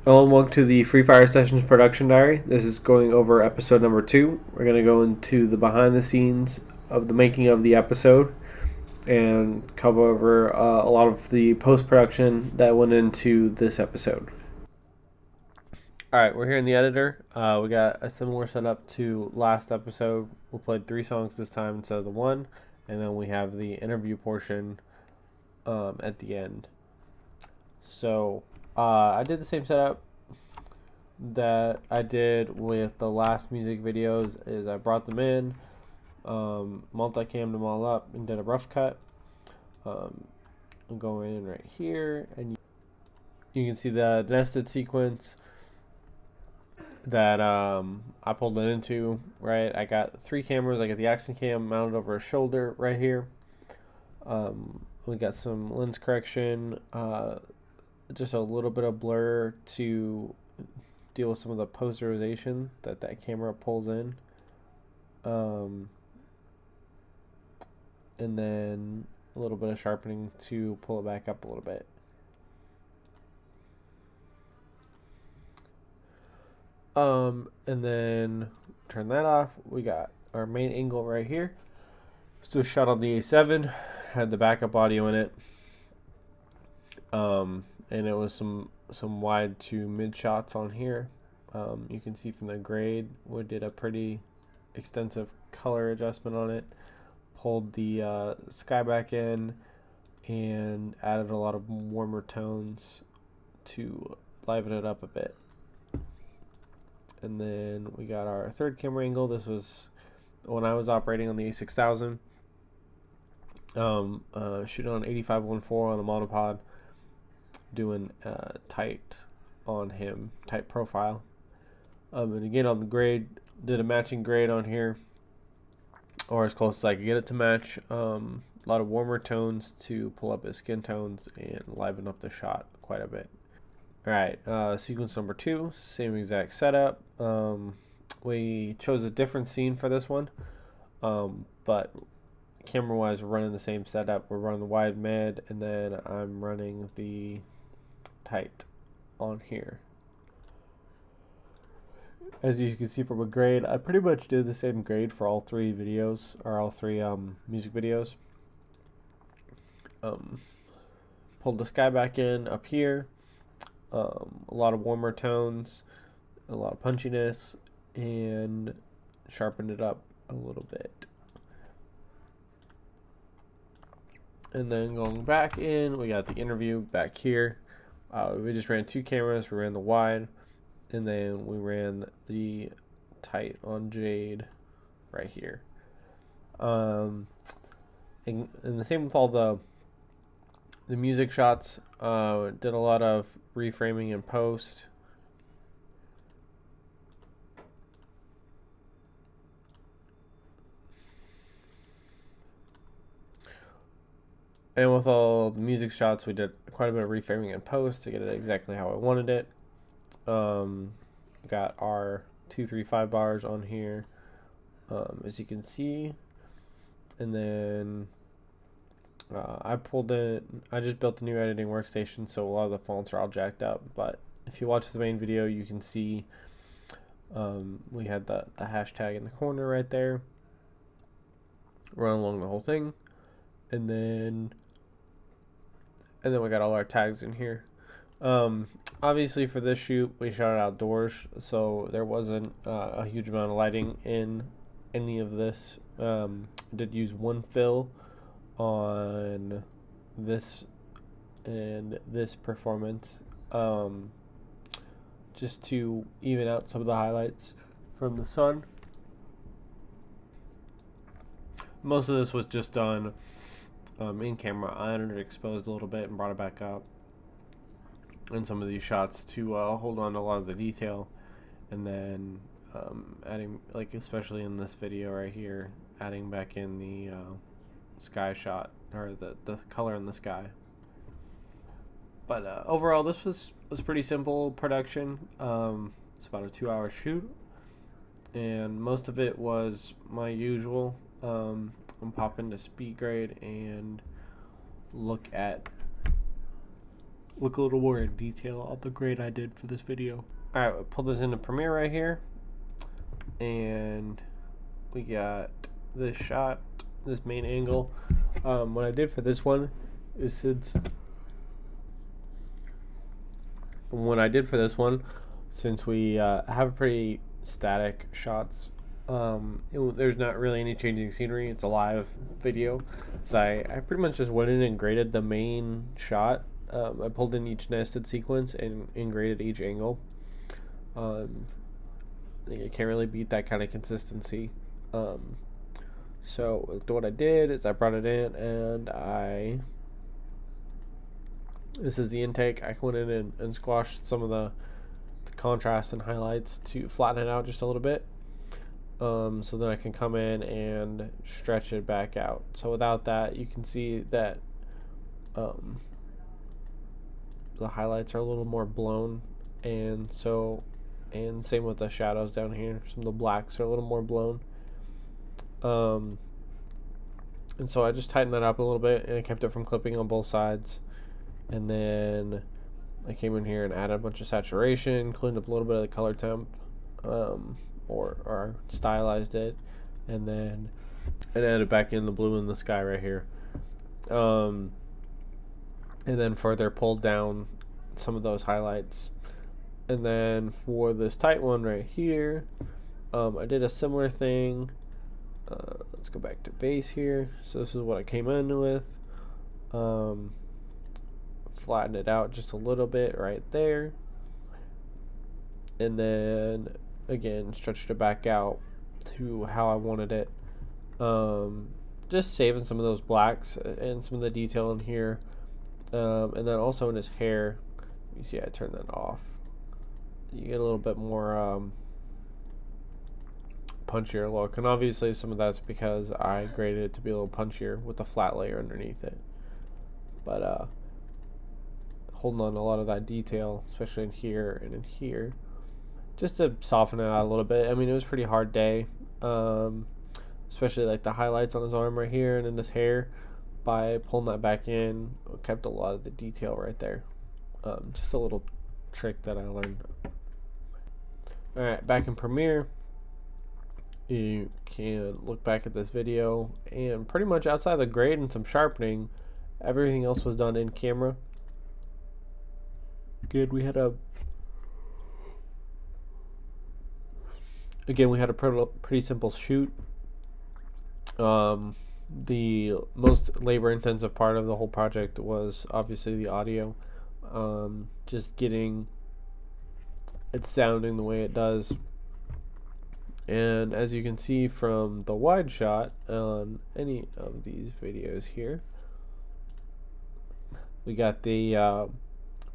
Hello and welcome to the FreeFIre Sessions Production Diary. This is going over episode number 2. We're going to go into the behind the scenes of the making of the episode and cover over a lot of the post-production that went into this episode. Alright, we're here in the editor. We got a similar setup to last episode. We played 3 songs this time instead of the 1, and then we have the interview portion at the end. So I did the same setup that I did with the last music videos. Is I brought them in, multi-cammed them all up, and did a rough cut. I'm going in right here, and you can see the nested sequence that I pulled it into. Right, I got 3 cameras. I got the action cam mounted over a shoulder right here. We got some lens correction. Just a little bit of blur to deal with some of the posterization that camera pulls in. And then a little bit of sharpening to pull it back up a little bit. And then turn that off. We got our main angle right here. So shot on the A7, had the backup audio in it. And it was some wide to mid shots on here. You can see from the grade, we did a pretty extensive color adjustment on it. Pulled the sky back in and added a lot of warmer tones to liven it up a bit. And then we got our third camera angle. This was when I was operating on the A6000. Shooting on 8514 on a monopod. Doing tight on him, tight profile. And again on the grade, did a matching grade on here, or as close as I could get it to match. A lot of warmer tones to pull up his skin tones and liven up the shot quite a bit. Alright, sequence number 2, same exact setup. We chose a different scene for this one, but camera wise we're running the same setup. We're running the wide mid, and then I'm running the tight on here. As you can see from a grade, I pretty much did the same grade for all 3 videos, or all 3 music videos. Pulled the sky back in up here. A lot of warmer tones, a lot of punchiness, and sharpened it up a little bit. And then going back in, we got the interview back here. We just ran 2 cameras. We ran the wide, and then we ran the tight on Jade right here. And the same with all the music shots. Did a lot of reframing in post. And with all the music shots, we did quite a bit of reframing in post to get it exactly how I wanted it. Got our 2-3-5 bars on here, as you can see. And then I pulled it. I just built a new editing workstation, so a lot of the fonts are all jacked up. But if you watch the main video, you can see we had the hashtag in the corner right there. Run along the whole thing, and then we got all our tags in here. Obviously for this shoot we shot it outdoors, so there wasn't a huge amount of lighting in any of this. Did use one fill on this and this performance, just to even out some of the highlights from the sun. Most of this was just done in camera. I underexposed a little bit and brought it back up in some of these shots to hold on to a lot of the detail, and then adding, like especially in this video right here, adding back in the sky shot, or the color in the sky. But overall this was pretty simple production. It's about a 2-hour shoot, and most of it was my usual. I'm popping to speed grade and look at look a little more in detail on the grade I did for this video. Alright, we'll pull this into Premiere right here. And we got this shot, this main angle. What I did for this one is since we have pretty static shots, there's not really any changing scenery. It's a live video, so I pretty much just went in and graded the main shot. I pulled in each nested sequence and graded each angle. You can't really beat that kind of consistency. So what I did is I brought it in and this is the intake. I went in and squashed some of the contrast and highlights to flatten it out just a little bit. So then I can come in and stretch it back out. So without that, you can see that the highlights are a little more blown, and same with the shadows down here. Some of the blacks are a little more blown. And so I just tightened that up a little bit, and I kept it from clipping on both sides. And then I came in here and added a bunch of saturation, cleaned up a little bit of the color temp, or stylized it, and then added back in the blue in the sky right here. And then further pulled down some of those highlights. And then for this tight one right here, I did a similar thing. Let's go back to base here. So this is what I came in with. Flatten it out just a little bit right there, and then again stretched it back out to how I wanted it. Just saving some of those blacks and some of the detail in here, and then also in his hair. You see I turned that off. You get a little bit more punchier look, and obviously some of that's because I graded it to be a little punchier with the flat layer underneath it. But holding on to a lot of that detail, especially in here and in here, just to soften it out a little bit. I mean, it was a pretty hard day, especially like the highlights on his arm right here and in his hair. By pulling that back in, kept a lot of the detail right there. Just a little trick that I learned. Alright, back in Premiere, you can look back at this video, and pretty much outside the grade and some sharpening, everything else was done in camera. Again, we had a pretty simple shoot. The most labor intensive part of the whole project was obviously the audio. Just getting it sounding the way it does. And as you can see from the wide shot on any of these videos here, we got the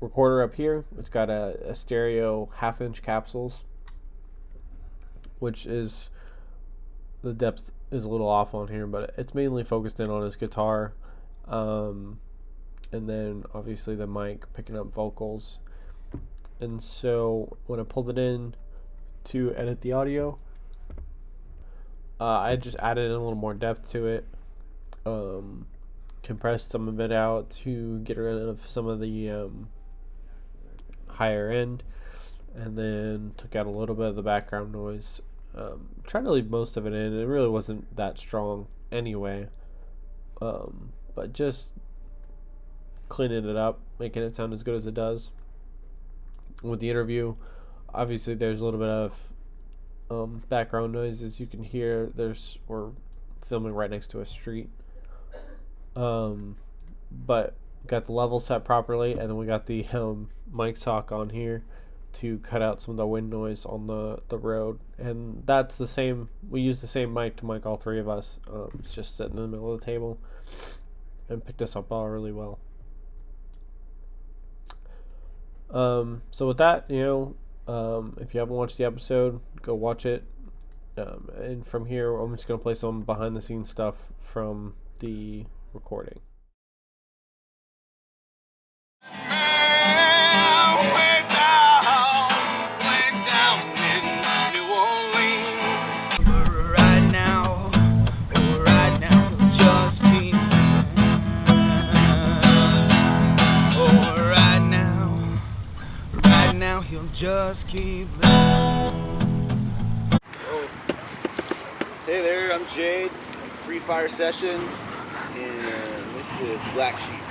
recorder up here. It's got a stereo 1/2-inch capsules, which is, the depth is a little off on here, but it's mainly focused in on his guitar, and then obviously the mic picking up vocals. And so when I pulled it in to edit the audio, I just added in a little more depth to it, compressed some of it out to get rid of some of the higher end, and then took out a little bit of the background noise. Tried to leave most of it in. It really wasn't that strong anyway, but just cleaning it up, making it sound as good as it does. With the interview, obviously there's a little bit of background noise, as you can hear. We're filming right next to a street, but got the level set properly, and then we got the mic sock on here to cut out some of the wind noise on the road. And that's the same, we use the same mic to mic all three of us. It's just sitting in the middle of the table and picked us up all really well. So with that, if you haven't watched the episode, go watch it. And from here, I'm just going to play some behind the scenes stuff from the recording. Right now he'll just keep living. Oh. Hey there, I'm Jade, FreeFIre Sessions, and this is Black Sheep.